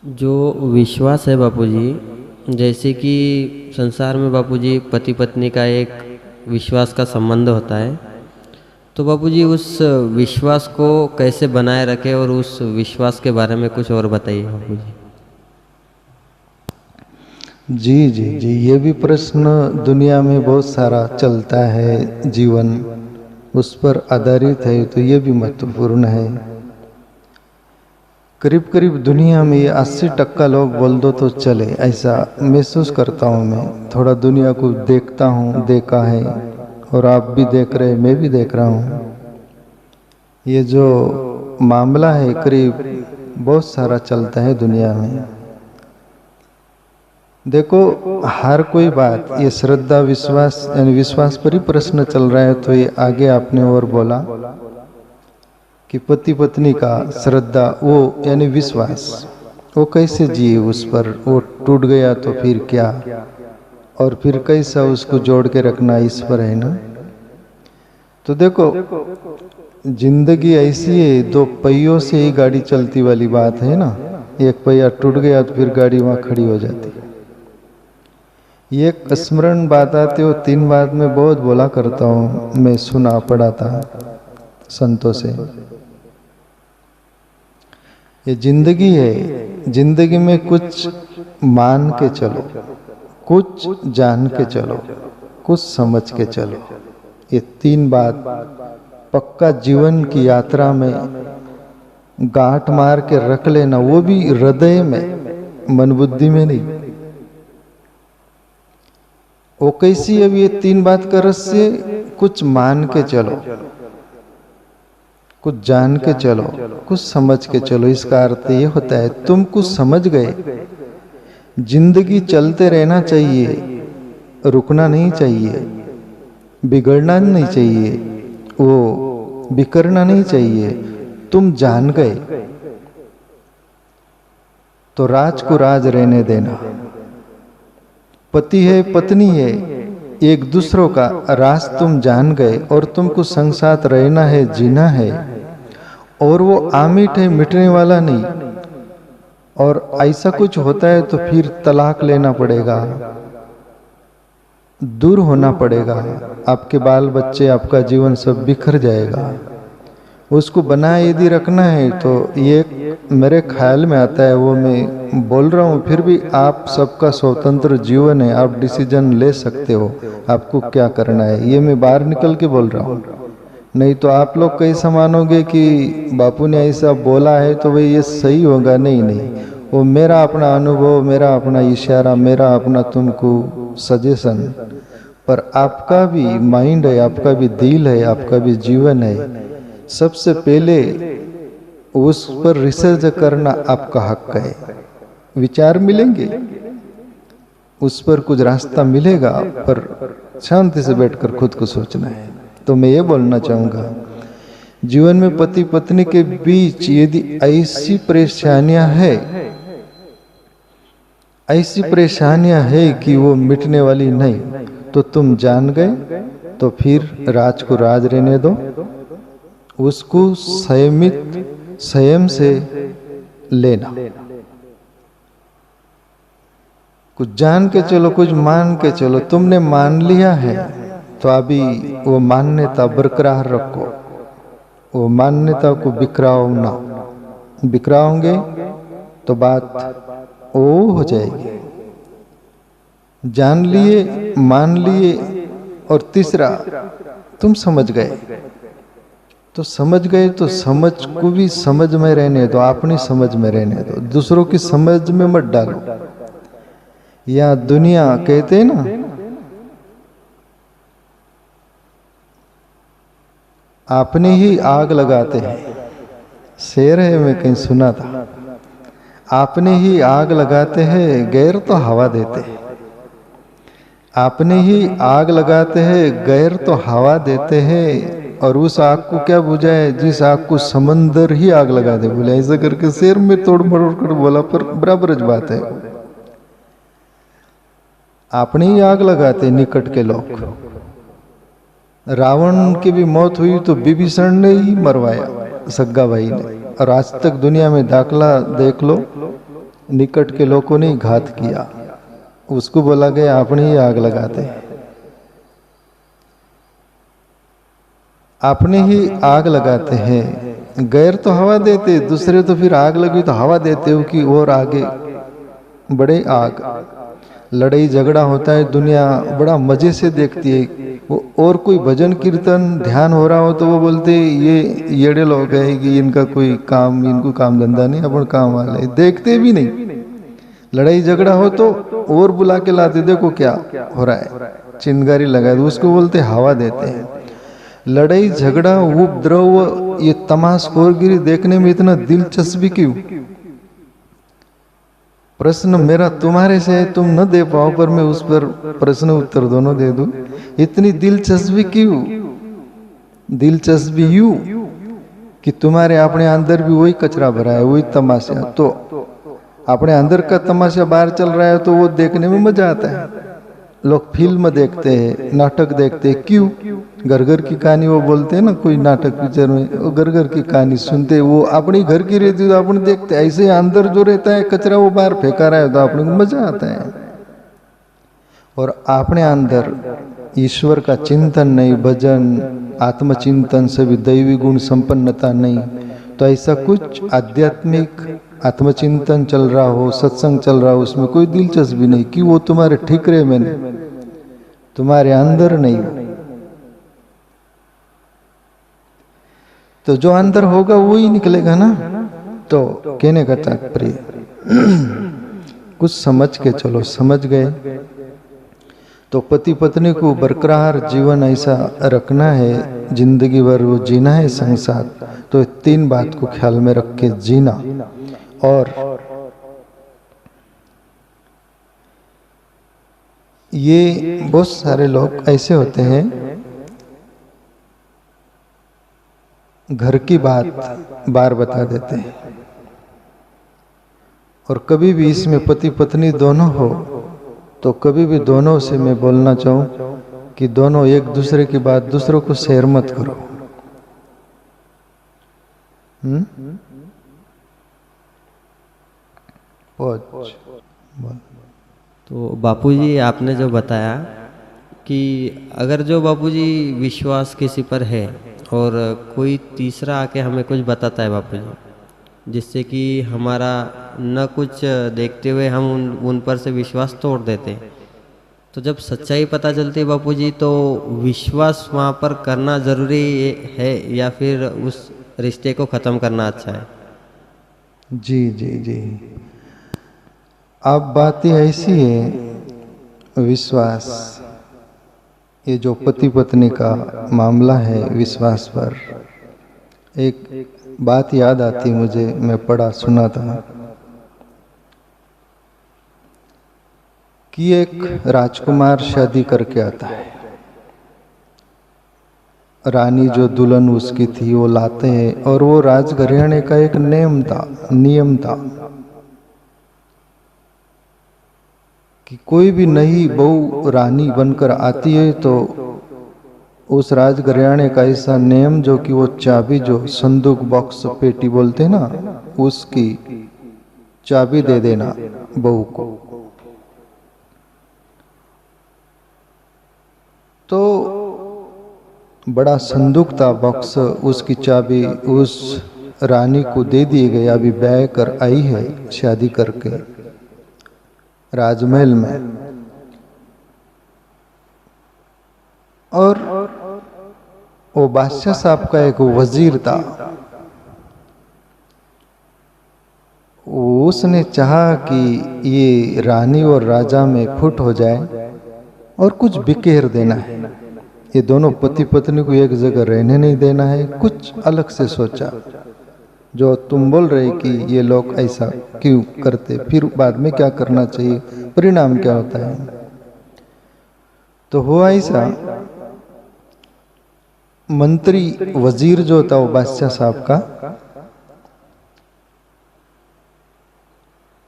जो विश्वास है बापूजी, जैसे कि संसार में बापूजी पति पत्नी का एक विश्वास का संबंध होता है, तो बापूजी उस विश्वास को कैसे बनाए रखें और उस विश्वास के बारे में कुछ और बताइए बापूजी। जी जी जी, ये भी प्रश्न दुनिया में बहुत सारा चलता है, जीवन उस पर आधारित है, तो ये भी महत्वपूर्ण है। करीब करीब दुनिया में ये 80% लोग बोल दो तो चले, ऐसा महसूस करता हूँ मैं। थोड़ा दुनिया को देखता हूँ, देखा है, और आप भी देख रहे, मैं भी देख रहा हूँ। ये जो मामला है करीब बहुत सारा चलता है दुनिया में। देखो, हर कोई बात, ये श्रद्धा विश्वास यानी विश्वास पर ही प्रश्न चल रहा है, तो ये आगे आपने और बोला कि पति पत्नी का श्रद्धा वो यानी विश्वास, वो कैसे जिए उस पर, वो टूट गया तो फिर क्या, और फिर कैसा उसको जोड़ के रखना, इस पर है ना। तो देखो, जिंदगी ऐसी है, दो पहियों से ही गाड़ी चलती वाली बात है ना। एक पहिया टूट गया तो फिर गाड़ी वहां खड़ी हो जाती है। ये स्मरण बात आती हो, 3 बात मैं बहुत बोला करता हूँ, मैं सुना पड़ा था संतों से। ये जिंदगी है, जिंदगी में कुछ मान के चलो, कुछ जान के चलो, कुछ समझ के चलो। ये 3 बात पक्का जीवन की यात्रा में गांठ मार के रख लेना, वो भी हृदय में, मन बुद्धि में नहीं। वो कैसी, अब ये 3 बात का रहस्य, कुछ मान के चलो, कुछ जान के चलो, कुछ समझ के चलो। इसका अर्थ ये होता है, तुम कुछ समझ गए, जिंदगी चलते रहना चाहिए, रुकना नहीं चाहिए, बिगड़ना नहीं चाहिए, वो बिखरना नहीं चाहिए। तुम जान गए तो राज को राज रहने देना। पति है पत्नी है, एक दूसरों का राज तुम जान गए, और तुमको संग साथ रहना है, जीना है, और वो आमिट है, मिटने वाला नहीं। और ऐसा कुछ होता है तो फिर तलाक लेना पड़ेगा, दूर होना पड़ेगा, आपके बाल बच्चे, आपका जीवन सब बिखर जाएगा। उसको बनाए यदि रखना है तो ये मेरे ख्याल में आता है, वो मैं बोल रहा हूँ। फिर भी आप सबका स्वतंत्र जीवन है, आप डिसीजन ले सकते हो आपको क्या करना है। ये मैं बाहर निकल के बोल रहा हूँ, नहीं तो आप लोग कैसा मानोगे कि बापू ने ऐसा बोला है तो भाई ये सही होगा। नहीं नहीं, वो मेरा अपना अनुभव, मेरा अपना इशारा, मेरा अपना तुमको सजेशन। पर आपका भी माइंड है, आपका भी दिल है, आपका भी जीवन है। सबसे पहले उस पर रिसर्च करना आपका हक है। विचार मिलेंगे, उस पर कुछ रास्ता मिलेगा, पर शांति से बैठकर खुद को सोचना है। तो मैं ये बोलना चाहूंगा, जीवन में पति पत्नी के बीच यदि ऐसी परेशानियां है, ऐसी परेशानियां है कि वो मिटने वाली नहीं, तो तुम जान गए तो फिर राज को राज रहने दो। उसको संयमित संयम से लेना। कुछ जान के चलो, कुछ मान के चलो। तुमने मान लिया है तो अभी वो मान्यता बरकरार रखो, वो मान्यता को बिखराओ ना। बिखराओगे तो बात ओ हो जाएगी। जान लिए, मान लिए, और तीसरा तुम समझ गए तो समझ गए, तो समझ को भी समझ में रहने दो, अपनी समझ में रहने दो, दूसरों की समझ में मत डालो। या दुनिया कहते हैं ना, अपने ही आग लगाते हैं। शेर है, मैं कहीं सुना था, आपने ही आग लगाते हैं, गैर तो हवा देते हैं। आपने ही आग लगाते हैं, गैर तो हवा देते हैं। और उस आग को क्या बुझाए, जिस आग को समंदर ही आग लगा दे। बोले ऐसा करके शेर में तोड़ मरोड़ कर बोला, पर बराबर बात है। आपने ही आग लगाते निकट के लोग। रावण की भी मौत हुई तो विभीषण ने ही मरवाया, सग्गा भाई ने। और आज तक दुनिया में दाखला देख लो, निकट के लोगों ने ही घात किया, उसको बोला गया आपने ही आग लगाते, आपने ही आग लगाते हैं। गैर तो हवा देते, दूसरे तो फिर आग लगी तो हवा देते हो कि और आगे बड़े आग। लड़ाई झगड़ा होता है, दुनिया बड़ा मजे से देखती है वो। और कोई भजन कीर्तन ध्यान हो रहा हो तो वो बोलते ये येड़े लोग हैं कि इनका कोई काम, इनको काम धंधा नहीं, अपन काम वाले, देखते भी नहीं। लड़ाई झगड़ा हो तो और बुला के लाते, देखो क्या हो रहा है, चिंगारी लगा दो, उसको बोलते हवा देते हैं। लड़ाई झगड़ा उपद्रव ये तमाशखोरगिरी देखने में इतना दिलचस्पी क्यों? प्रश्न मेरा तुम्हारे से है, तुम न दे पाओ पर मैं उस पर प्रश्न उत्तर दोनों दे दूं। इतनी दिलचस्पी क्यों? दिलचस्पी यूं कि तुम्हारे अपने अंदर भी वही कचरा भरा है, वही तमाशा। तो अपने अंदर का तमाशा बाहर चल रहा है तो वो देखने में मजा आता है। लोग फिल्म देखते हैं, नाटक देखते हैं, क्यों? घर घर की कहानी वो बोलते हैं ना, कोई नाटक पिक्चर में वो घर घर की कहानी सुनते हैं, वो अपनी घर की रहती तो अपन देखते हैं। ऐसे अंदर जो रहता है कचरा वो बाहर फेंका रहा है तो अपने को मजा आता है। और अपने अंदर ईश्वर का चिंतन नहीं, भजन आत्मचिंतन से भी दैवी गुण संपन्नता नहीं, तो ऐसा कुछ आध्यात्मिक आत्मचिंतन चल रहा हो, सत्संग चल रहा हो, उसमें कोई दिलचस्पी नहीं कि वो तुम्हारे ठिकरे में नहीं, तुम्हारे अंदर नहीं। तो जो अंदर होगा वो ही निकलेगा ना। तो कहने का तात्पर्य कुछ समझ के चलो, समझ गए तो पति पत्नी को बरकरार जीवन ऐसा रखना है, जिंदगी भर वो जीना है संसार, तो 3 बात को ख्याल में रख के जीना। और ये बहुत सारे लोग ऐसे होते हैं, घर की बात बार बता देते हैं, और कभी भी इसमें पति पत्नी दोनों हो तो कभी भी दोनों से मैं बोलना चाहूं कि दोनों एक दूसरे की बात दूसरों को शेयर मत करो। तो बापूजी आपने जो बताया कि अगर जो बापूजी विश्वास किसी पर है और कोई तीसरा आके हमें कुछ बताता है बापूजी, जिससे कि हमारा न कुछ देखते हुए हम उन पर से विश्वास तोड़ देते हैं, तो जब सच्चाई पता चलती है बापूजी तो विश्वास वहाँ पर करना ज़रूरी है या फिर उस रिश्ते को ख़त्म करना अच्छा है? जी जी जी, अब बात ही ऐसी है, विश्वास, ये जो पति पत्नी का मामला है, विश्वास पर एक बात याद आती मुझे, मैं पढ़ा सुना था कि एक राजकुमार शादी करके आता है, रानी जो दुल्हन उसकी थी वो लाते हैं, और वो राजघराने का एक नियम था कि कोई भी नई बहू रानी बनकर आती है तो उस राजघराने का ऐसा नियम जो कि वो चाबी, जो संदूक बॉक्स पेटी बोलते हैं ना, उसकी चाबी दे देना बहू को। तो बड़ा संदूक था बॉक्स, उसकी चाबी उस रानी को दे दी गई। अभी ब्याह कर आई है शादी करके राजमहल में, और वो बादशाह साहब का एक वजीर था, उसने चाहा कि ये रानी और राजा में फुट हो जाए और कुछ बिखेर देना है, ये दोनों पति पत्नी को एक जगह रहने नहीं देना है, कुछ अलग से सोचा। जो तुम बोल रहे कि ये लोग ऐसा क्यों करते, फिर बाद में क्या करना चाहिए, परिणाम क्या होता है। तो हुआ ऐसा, मंत्री वजीर जो था वो बादशाह साहब का,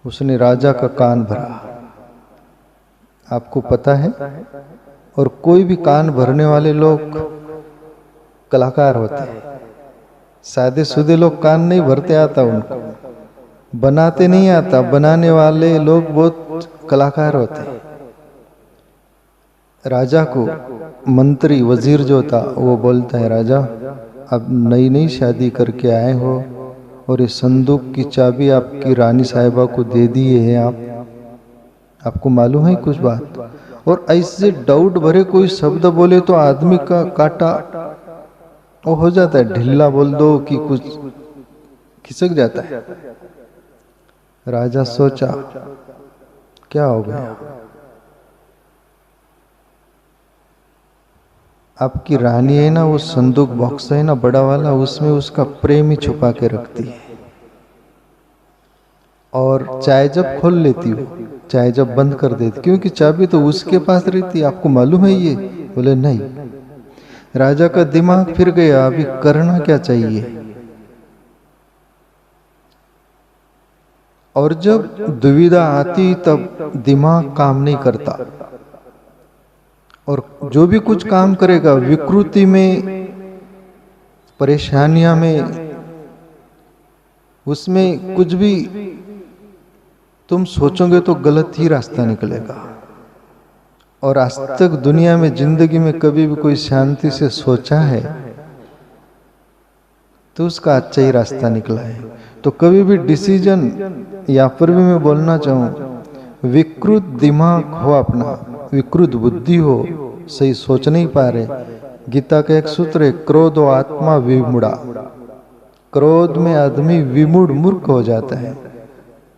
उसने राजा का कान भरा। आपको पता है, और कोई भी कान भरने वाले लोग कलाकार होते हैं, सादे सुदे लोग कान नहीं भरते आता उनको, बनाते नहीं आता, बनाने वाले लोग बहुत कलाकार होते हैं। राजा को मंत्री वजीर जो था वो बोलता है, राजा अब नई नई शादी करके आए हो और ये संदूक की चाबी आपकी रानी साहिबा को दे दिए है, आपको मालूम है कुछ बात? और ऐसे डाउट भरे कोई शब्द बोले तो आदमी का काटा वो हो जाता है, ढिल्ला बोल दो कि कुछ खिसक जाता है। राजा सोचा क्या हो गया, आपकी रानी है ना, वो संदूक बॉक्स है ना बड़ा वाला, उसमें उसका प्रेम ही छुपा के रखती है, और चाहे जब खोल लेती हो चाहे जब बंद कर देती, क्योंकि चाबी तो उसके पास रहती है, आपको मालूम है ये? बोले नहीं। राजा का दिमाग फिर गया, अभी करना क्या चाहिए? और जब दुविधा आती तब दिमाग काम नहीं करता, और जो भी कुछ काम करेगा विकृति में, परेशानियां में, उसमें कुछ भी तुम सोचोगे तो गलत ही रास्ता निकलेगा। और आज तक दुनिया में जिंदगी में कभी भी कोई शांति से सोचा है तो उसका अच्छा ही रास्ता निकला है। तो कभी भी डिसीजन, या फिर भी मैं बोलना चाहूं, विकृत दिमाग हो अपना, विकृत बुद्धि हो, सही सोच नहीं पा रहे। गीता का एक सूत्र है, क्रोध आत्मा विमूढ़ा। क्रोध में आदमी विमूढ़ मूर्ख हो जाता है।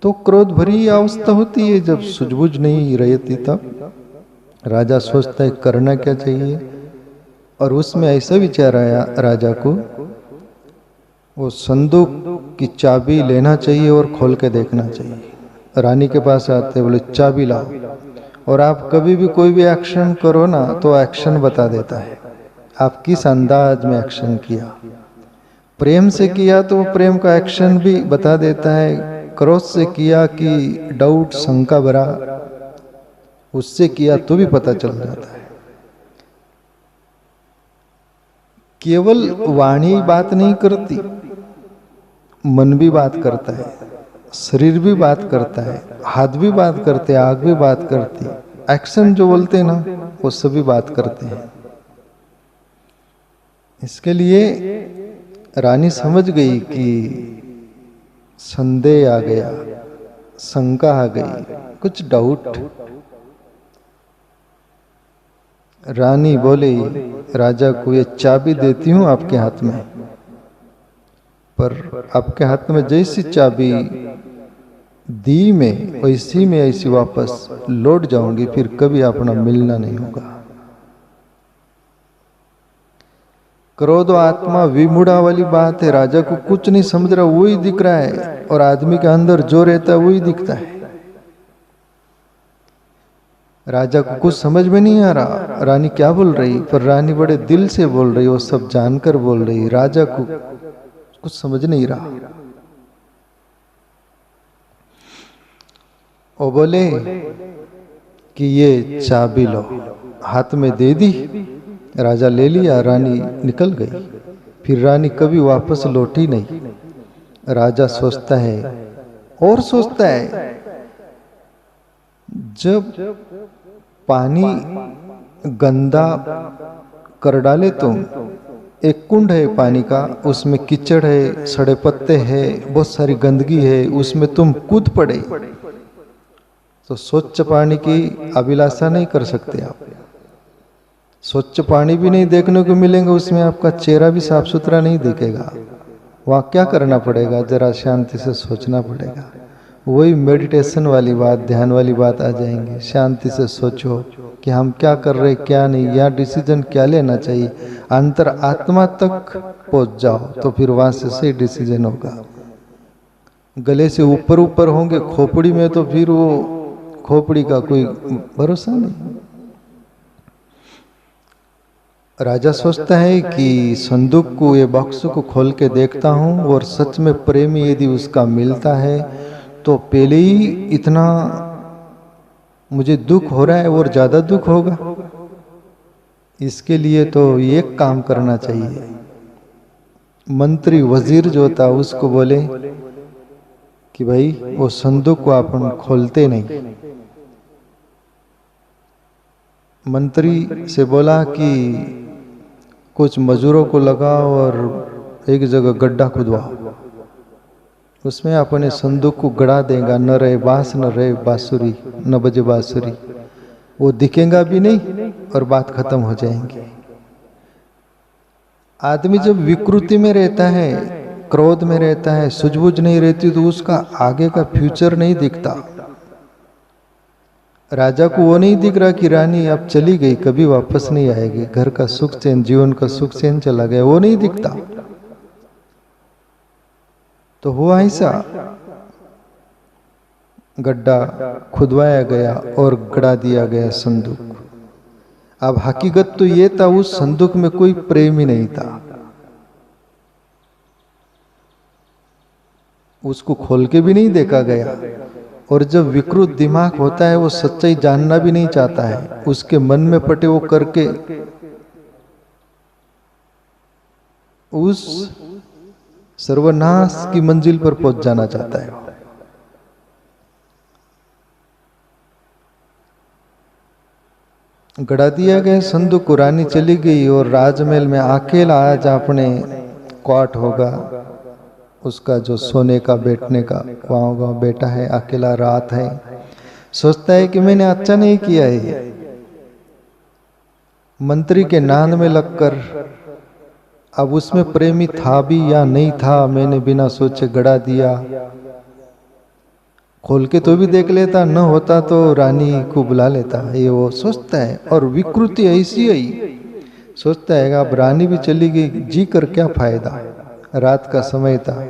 तो क्रोध भरी अवस्था होती है जब सूझबूझ नहीं रहती, तब राजा सोचता है करना क्या चाहिए। और उसमें ऐसा विचार आया राजा को, वो संदूक की चाबी लेना चाहिए और खोल के देखना चाहिए। रानी के पास आते, बोले चाबी लाओ। और आप कभी भी कोई भी एक्शन करो ना तो एक्शन बता देता है, आप किस अंदाज में एक्शन किया। प्रेम से किया तो वो प्रेम का एक्शन भी बता देता है, क्रोध से किया कि डाउट शंका भरा, उससे किया तो भी पता चल जाता है। केवल वाणी बात नहीं करती, मन भी बात करता है, शरीर भी बात करता है, हाथ भी बात करते हैं, आंख भी बात करती है, एक्शन जो बोलते हैं ना वो सभी बात करते हैं। इसके लिए रानी समझ गई कि संदेह आ गया, शंका आ गई, कुछ डाउट। रानी बोली राजा को, ये चाबी देती हूं आपके हाथ में, पर आपके हाथ में जैसी चाबी दी में वैसी में ऐसी वापस लौट जाऊंगी, फिर कभी अपना मिलना नहीं होगा। क्रोध आत्मा विमूढ़ा वाली बात है, राजा को कुछ नहीं समझ रहा, वही दिख रहा है, और आदमी के अंदर जो रहता है वही दिखता है। राजा को कुछ समझ में नहीं आ रहा रानी क्या बोल रही, पर रानी बड़े दिल से बोल रही, वो सब जानकर बोल रही, राजा को कुछ समझ नहीं रहा। वो बोले कि ये चाबी लो, हाथ में दे दी, राजा ले लिया, रानी निकल गई। फिर रानी कभी वापस लौटी नहीं। राजा सोचता है और सोचता है, जब पानी गंदा कर डाले तुम, एक कुंड है पानी का, उसमें कीचड़ है, सड़े पत्ते हैं, बहुत सारी गंदगी है, उसमें तुम कूद पड़े तो स्वच्छ पानी की अभिलाषा नहीं कर सकते आप। स्वच्छ पानी भी नहीं देखने को मिलेंगे, उसमें आपका चेहरा भी साफ सुथरा नहीं दिखेगा। वहाँ क्या करना पड़ेगा, जरा शांति से सोचना पड़ेगा। वही मेडिटेशन वाली बात, ध्यान वाली बात आ जाएंगे। शांति से सोचो कि हम क्या कर रहे क्या नहीं, या डिसीजन क्या लेना चाहिए, अंतर आत्मा तक पहुंच जाओ तो फिर वहां से सही डिसीजन होगा। गले से ऊपर ऊपर होंगे, खोपड़ी में तो फिर वो खोपड़ी का कोई भरोसा नहीं। राजा सोचता है कि संदूक को, ये बॉक्स को खोल के देखता हूं और सच में प्रेमी यदि उसका मिलता है तो पहले ही इतना मुझे दुख हो रहा है और ज्यादा दुख होगा। इसके लिए तो एक काम करना चाहिए। मंत्री वजीर जो था उसको बोले कि भाई वो संदूक को अपन खोलते नहीं। मंत्री से बोला कि कुछ मजदूरों को लगाओ और एक जगह गड्ढा खुदवाओ, उसमें अपने संदूक को गड़ा देगा, न रहे बांस न रहे बांसुरी, न बजे बांसुरी, वो दिखेगा भी नहीं और बात खत्म हो जाएंगी। आदमी जब विकृति में रहता है, क्रोध में रहता है, सूझबूझ नहीं रहती, तो उसका आगे का फ्यूचर नहीं दिखता। राजा को वो नहीं दिख रहा कि रानी अब चली गई, कभी वापस नहीं आएगी, घर का सुख चैन, जीवन का सुख चैन चला गया, वो नहीं दिखता। तो हुआ ऐसा, गड्ढा खुदवाया गया और गड़ा दिया गया संदूक। अब हकीकत तो ये था, उस संदूक में कोई प्रेम ही नहीं था। उसको खोल के भी नहीं देखा गया। और जब विकृत दिमाग होता है, वो सच्चाई जानना भी नहीं चाहता है, उसके मन में पटे वो करके उस सर्वनाश की मंजिल पर पहुंच जाना चाहता है। गड़ा दिया गया संदूक को, रानी चली गई और राजमहल में अकेला आज अपने क्वार्ट होगा, उसका जो सोने का बैठने का वहां होगा, बेटा है, अकेला रात है, सोचता है कि मैंने अच्छा नहीं किया है। मंत्री के नाम में लगकर, अब उसमें प्रेमी था भी या नहीं था, मैंने बिना सोचे गड़ा दिया। खोल के तो भी देख लेता, न होता तो रानी को बुला लेता, ये वो सोचता है। और विकृति ऐसी आई, सोचता है अब रानी भी चली गई, जी कर क्या फायदा। रात का समय था,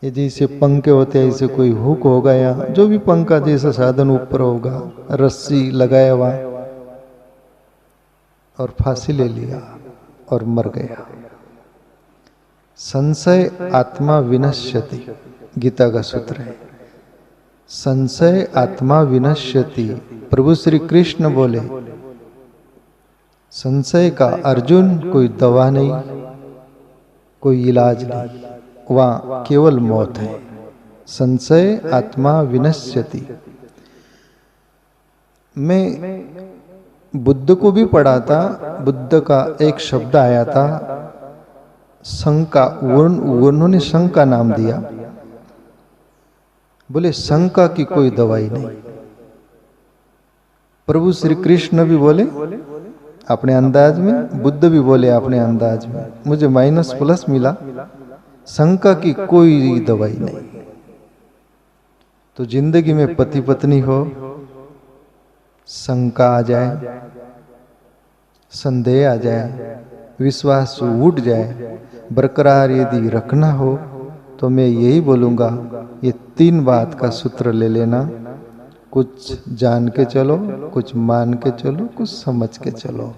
ये जैसे पंखे होते हैं ऐसे कोई हुक होगा या जो भी पंखा जैसा साधन ऊपर होगा, रस्सी लगाया हुआ और फांसी ले लिया और मर गया। संशय आत्मा विनश्यति, गीता का सूत्र है। संशय आत्मा विनश्यति, प्रभु श्री कृष्ण बोले संशय का अर्जुन कोई दवा नहीं, कोई इलाज नहीं, वहां केवल मौत है। संशय आत्मा विनश्यति। मैं बुद्ध को भी पढ़ा था, बुद्ध का एक शब्द आया था शंका, उन्होंने शंका नाम दिया, बोले शंका की कोई दवाई नहीं। प्रभु श्री कृष्ण भी बोले अपने अंदाज में, बुद्ध भी बोले अपने अंदाज में, मुझे माइनस प्लस मिला, शंका की कोई दवाई नहीं। तो जिंदगी में पति पत्नी हो, शंका आ जाए, संदेह आ जाए, विश्वास उठ जाए, बरकरार यदि रखना हो, तो मैं यही बोलूंगा, ये 3 बात का सूत्र ले लेना। कुछ जान के चलो, कुछ मान के चलो, कुछ समझ के चलो,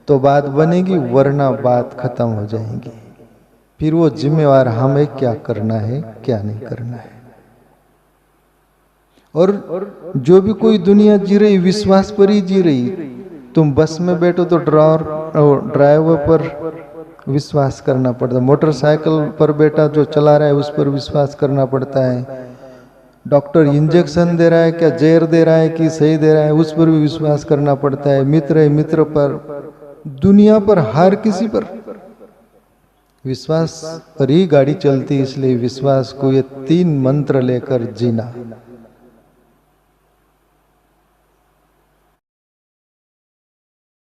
तो बात बनेगी, वरना बात खत्म हो जाएगी। फिर वो जिम्मेवार हमें क्या करना है, क्या नहीं करना है। और जो भी कोई दुनिया जी रही, विश्वास पर ही जी रही। तुम बस में बैठो तो ड्राइवर पर विश्वास करना पड़ता है, मोटरसाइकिल पर बैठा जो चला रहा है उस पर विश्वास करना पड़ता है, डॉक्टर इंजेक्शन दे रहा है क्या, जहर दे रहा है कि सही दे रहा है, उस पर भी विश्वास करना पड़ता है, मित्र है मित्र पर, दुनिया पर, हर किसी पर विश्वास पर ही गाड़ी चलती। इसलिए विश्वास को ये 3 मंत्र लेकर जीना।